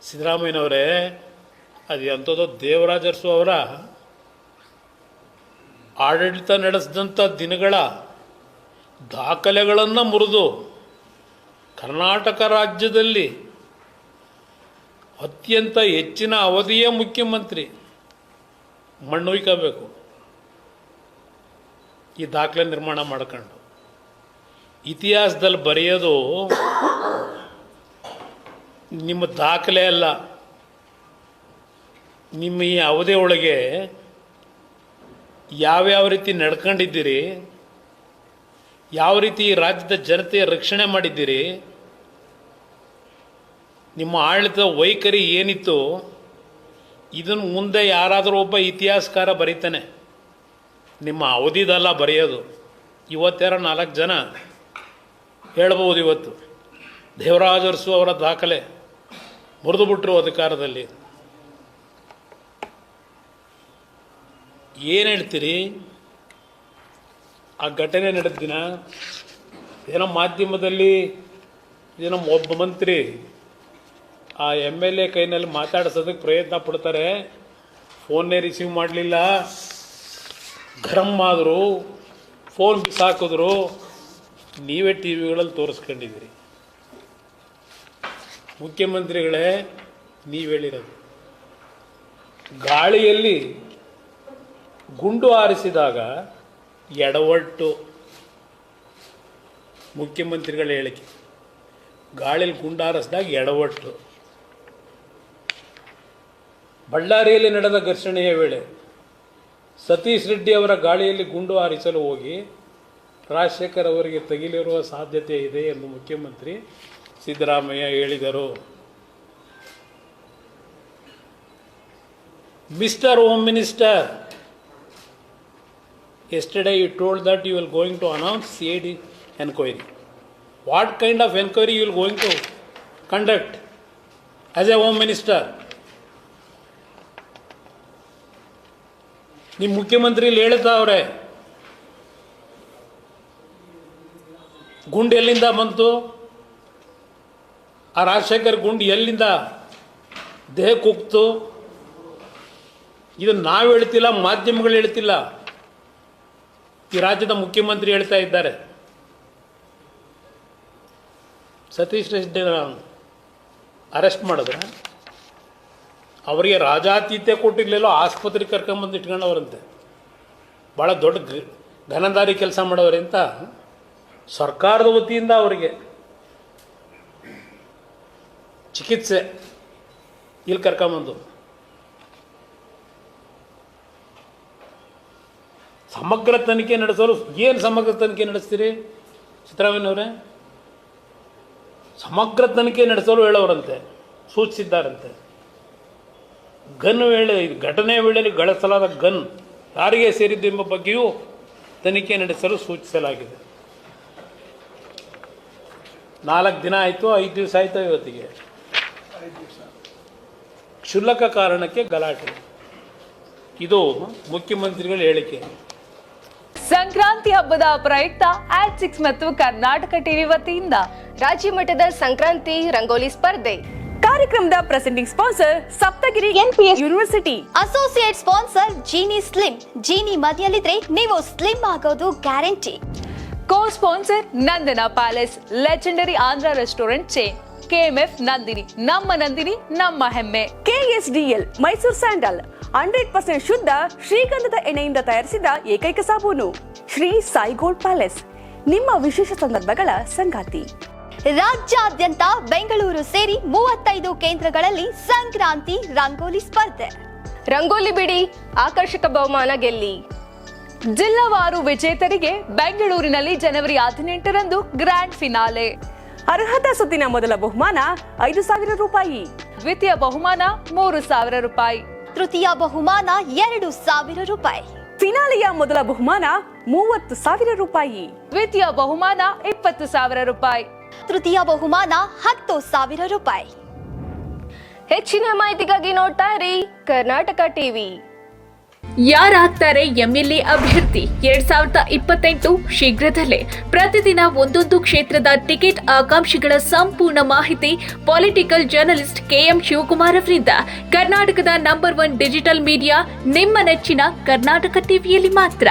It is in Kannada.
ಸಿದ್ದರಾಮಯ್ಯನವರೇ, ಅದು ಎಂಥದೋ ದೇವರಾಜ ಅರಸು ಅವರ ಆಡಳಿತ ನಡೆಸಿದಂಥ ದಿನಗಳ ದಾಖಲೆಗಳನ್ನು ಮುರಿದು ಕರ್ನಾಟಕ ರಾಜ್ಯದಲ್ಲಿ ಅತ್ಯಂತ ಹೆಚ್ಚಿನ ಅವಧಿಯ ಮುಖ್ಯಮಂತ್ರಿ ಮಣ್ಣುಯ್ಕೋಬೇಕು. ಈ ದಾಖಲೆ ನಿರ್ಮಾಣ ಮಾಡ್ಕೊಂಡು ಇತಿಹಾಸದಲ್ಲಿ ಬರೆಯೋದು ನಿಮ್ಮ ದಾಖಲೆ ಅಲ್ಲ. ನಿಮ್ಮ ಈ ಅವಧಿ ಒಳಗೆ ಯಾವ್ಯಾವ ರೀತಿ ನಡ್ಕೊಂಡಿದ್ದೀರಿ, ಯಾವ ರೀತಿ ರಾಜ್ಯದ ಜನತೆಯ ರಕ್ಷಣೆ ಮಾಡಿದ್ದೀರಿ, ನಿಮ್ಮ ಆಡಳಿತದ ವೈಖರಿ ಏನಿತ್ತು, ಇದನ್ನು ಮುಂದೆ ಯಾರಾದರೂ ಒಬ್ಬ ಇತಿಹಾಸಕಾರ ಬರೀತಾನೆ. ನಿಮ್ಮ ಅವಧಿದಲ್ಲ ಬರೆಯೋದು. ಇವತ್ತಾರ 4 ಜನ ಹೇಳ್ಬೋದು, ಇವತ್ತು ದೇವರಾಜ ಅರಸು ಅವರ ದಾಖಲೆ ಮುರಿದು ಬಿಟ್ಟರು ಅಧಿಕಾರದಲ್ಲಿ. ಏನು ಹೇಳ್ತೀರಿ? ಆ ಘಟನೆ ನಡೆದ ದಿನ ಏನೋ ಮಾಧ್ಯಮದಲ್ಲಿ ಏನೋ ಒಬ್ಬ ಮಂತ್ರಿ ಆ MLA ಕೈನಲ್ಲಿ ಮಾತಾಡಿಸೋದಕ್ಕೆ ಪ್ರಯತ್ನ ಪಡ್ತಾರೆ. ಫೋನ್ನೇ ರಿಸೀವ್ ಮಾಡಲಿಲ್ಲ, ಗರಂ ಆದರು, ಫೋನ್ ಬಿಸಾಕಿದ್ರು. ನೀವೇ ಟಿ ವಿಗಳಲ್ಲಿ ತೋರಿಸ್ಕೊಂಡಿದ್ದೀರಿ. ಮುಖ್ಯಮಂತ್ರಿಗಳೇ, ನೀವು ಹೇಳಿರೋದು ಗಾಳಿಯಲ್ಲಿ ಗುಂಡು ಹಾರಿಸಿದಾಗ ಎಡವಟ್ಟು. ಮುಖ್ಯಮಂತ್ರಿಗಳ ಹೇಳಿಕೆ, ಗಾಳಿಯಲ್ಲಿ ಗುಂಡು ಹಾರಿಸಿದಾಗ ಎಡವಟ್ಟು. ಬಳ್ಳಾರಿಯಲ್ಲಿ ನಡೆದ ಘರ್ಷಣೆಯ ವೇಳೆ ಸತೀಶ್ ರೆಡ್ಡಿ ಅವರ ಗಾಳಿಯಲ್ಲಿ ಗುಂಡು ಹಾರಿಸಲು ಹೋಗಿ ರಾಜಶೇಖರ್ ಅವರಿಗೆ ತಗುಲಿರುವ ಸಾಧ್ಯತೆ ಇದೆ ಎಂದು ಮುಖ್ಯಮಂತ್ರಿ ಸಿದ್ದರಾಮಯ್ಯ ಹೇಳಿದರು. Mister home minister, yesterday you told that you will going to announce CID enquiry. What kind of enquiry you will going to conduct as a home minister? ನಿಮ್ಮ ಮುಖ್ಯಮಂತ್ರಿ ಹೇಳ್ತಾವ್ರೆ, ಗುಂಡು ಎಲ್ಲಿಂದ ಬಂತು, ಆ ರಾಜಶೇಖರ್ ಗುಂಡು ಎಲ್ಲಿಂದ ದೇಹಕ್ಕೆ ಹೋಗ್ತು, ಇದನ್ನು ನಾವು ಹೇಳ್ತಿಲ್ಲ, ಮಾಧ್ಯಮಗಳು ಹೇಳ್ತಿಲ್ಲ, ಈ ರಾಜ್ಯದ ಮುಖ್ಯಮಂತ್ರಿ ಹೇಳ್ತಾ ಇದ್ದಾರೆ. ಸತೀಶ್ ರೆಡ್ಡಿ ಅರೆಸ್ಟ್ ಮಾಡಿದ್ರೆ ಅವರಿಗೆ ರಾಜಾತೀತ್ಯ ಕೊಟ್ಟಿರಲಿಲ್ಲ, ಆಸ್ಪತ್ರೆಗೆ ಕರ್ಕೊಂಬಂದು ಇಟ್ಕೊಂಡವ್ರಂತೆ. ಭಾಳ ದೊಡ್ಡ ಘನದಾರಿ ಕೆಲಸ ಮಾಡೋರೆ ಅಂತ ಸರ್ಕಾರದ ವತಿಯಿಂದ ಅವರಿಗೆ ಚಿಕಿತ್ಸೆ ಇಲ್ಲಿ ಕರ್ಕೊಂಬಂದು. ಸಮಗ್ರ ತನಿಖೆ ನಡೆಸಲು ಏನು ಸಮಗ್ರ ತನಿಖೆ ನಡೆಸ್ತೀರಿ ಸಿದ್ದರಾಮಯ್ಯನವರೇ? ಸಮಗ್ರ ತನಿಖೆ ನಡೆಸಲು ಹೇಳೋರಂತೆ, ಸೂಚಿಸಿದ್ದಾರಂತೆ. ಗನ್ ಘಟನೆ ವೇಳೆಯಲ್ಲಿ ಗಳಿಸಲಾದ ಗನ್ ಯಾರಿಗೆ ಸೇರಿದ್ದು ಎಂಬ ಬಗ್ಗೆಯೂ ತನಿಖೆ ನಡೆಸಲು ಸೂಚಿಸಲಾಗಿದೆ. 4 ದಿನ ಆಯಿತು, 5 ದಿವಸ ಆಯಿತು ಇವತ್ತಿಗೆ. ಕ್ಷುಲ್ಲಕ ಕಾರಣಕ್ಕೆ ಗಲಾಟೆ. ಇದು ಮುಖ್ಯಮಂತ್ರಿಗಳ ಹೇಳಿಕೆ. ಸಂಕ್ರಾಂತಿ ಹಬ್ಬದ ಪ್ರಯುಕ್ತ ಆಡ್6 ಮತ್ತು ಕರ್ನಾಟಕ ಟಿವಿ ವತಿಯಿಂದ ರಾಜ್ಯ ಮಟ್ಟದ ಸಂಕ್ರಾಂತಿ ರಂಗೋಲಿ ಸ್ಪರ್ಧೆ. ಕಾರ್ಯಕ್ರಮದ presenting sponsor Saptagiri NPS university. Associate sponsor Jeeni slim. Jeeni ಮದಿಯಲ್ಲಿದ್ರೆ ನೀವು ಸ್ಲಿಮ್ ಆಗೋದು guarantee. Co sponsor Nandana palace, legendary Andhra restaurant chain. KMF Nandini, ನಮ್ಮ ನಂದಿನಿ ನಮ್ಮ ಹೆಮ್ಮೆ. KSDL ಮೈಸೂರು ಸ್ಯಾಂಡಲ್ 100% ಶುದ್ಧ ಶ್ರೀಗಂಧದ ಎಣ್ಣೆಯಿಂದ ತಯಾರಿಸಿದ ಏಕೈಕ ಸಾಬೂನು. ಶ್ರೀ ಸಾಯಿ ಗೋಲ್ಡ್ ಪ್ಯಾಲೇಸ್, ನಿಮ್ಮ ವಿಶೇಷ ಸಂದರ್ಭಗಳ ಸಂಗಾತಿ. ರಾಜ್ಯಾದ್ಯಂತ ಬೆಂಗಳೂರು ಸೇರಿ 35 ಕೇಂದ್ರಗಳಲ್ಲಿ ಸಂಕ್ರಾಂತಿ ರಂಗೋಲಿ ಸ್ಪರ್ಧೆ. ರಂಗೋಲಿ ಬಿಡಿ, ಆಕರ್ಷಕ ಬಹುಮಾನ ಗೆಲ್ಲಿ. ಜಿಲ್ಲಾವಾರು ವಿಜೇತರಿಗೆ ಬೆಂಗಳೂರಿನಲ್ಲಿ ಜನವರಿ 18ರಂದು ಗ್ರ್ಯಾಂಡ್ ಫಿನಾಲೆ. ಅರ್ಹತಾ ಸುತ್ತಿನ ಮೊದಲ ಬಹುಮಾನ 5,000 ರೂಪಾಯಿ, ದ್ವಿತೀಯ ಬಹುಮಾನ 3,000 ರೂಪಾಯಿ, ತೃತೀಯ ಬಹುಮಾನ 2,000 ರೂಪಾಯಿ, ಫಿನಾಲೆಯ ಮೊದಲ ಬಹುಮಾನ 30,000 ರೂಪಾಯಿ, ದ್ವಿತೀಯ ಬಹುಮಾನ 20,000 ರೂಪಾಯಿ, ತೃತೀಯ ಬಹುಮಾನ 10,000 ರೂಪಾಯಿ. ಹೆಚ್ಚಿನ ಮಾಹಿತಿಗಾಗಿ ನೋಡ್ತಾ ಇರಿ ಕರ್ನಾಟಕ ಟಿವಿ. ಯಾರಾಗ್ತಾರೆ ಎಂಎಲ್ಎ ಅಭ್ಯರ್ಥಿ 2028 ಶೀಘ್ರದಲ್ಲೇ. ಪ್ರತಿದಿನ ಒಂದೊಂದು ಕ್ಷೇತ್ರದ ಟಿಕೆಟ್ ಆಕಾಂಕ್ಷಿಗಳ ಸಂಪೂರ್ಣ ಮಾಹಿತಿ ಪೊಲಿಟಿಕಲ್ ಜರ್ನಲಿಸ್ಟ್ KM ಶಿವಕುಮಾರ್ ಅವರಿಂದ. ಕರ್ನಾಟಕದ ನಂಬರ್ 1 ಡಿಜಿಟಲ್ ಮೀಡಿಯಾ ನಿಮ್ಮ ನೆಚ್ಚಿನ ಕರ್ನಾಟಕ ಟಿವಿಯಲ್ಲಿ ಮಾತ್ರ.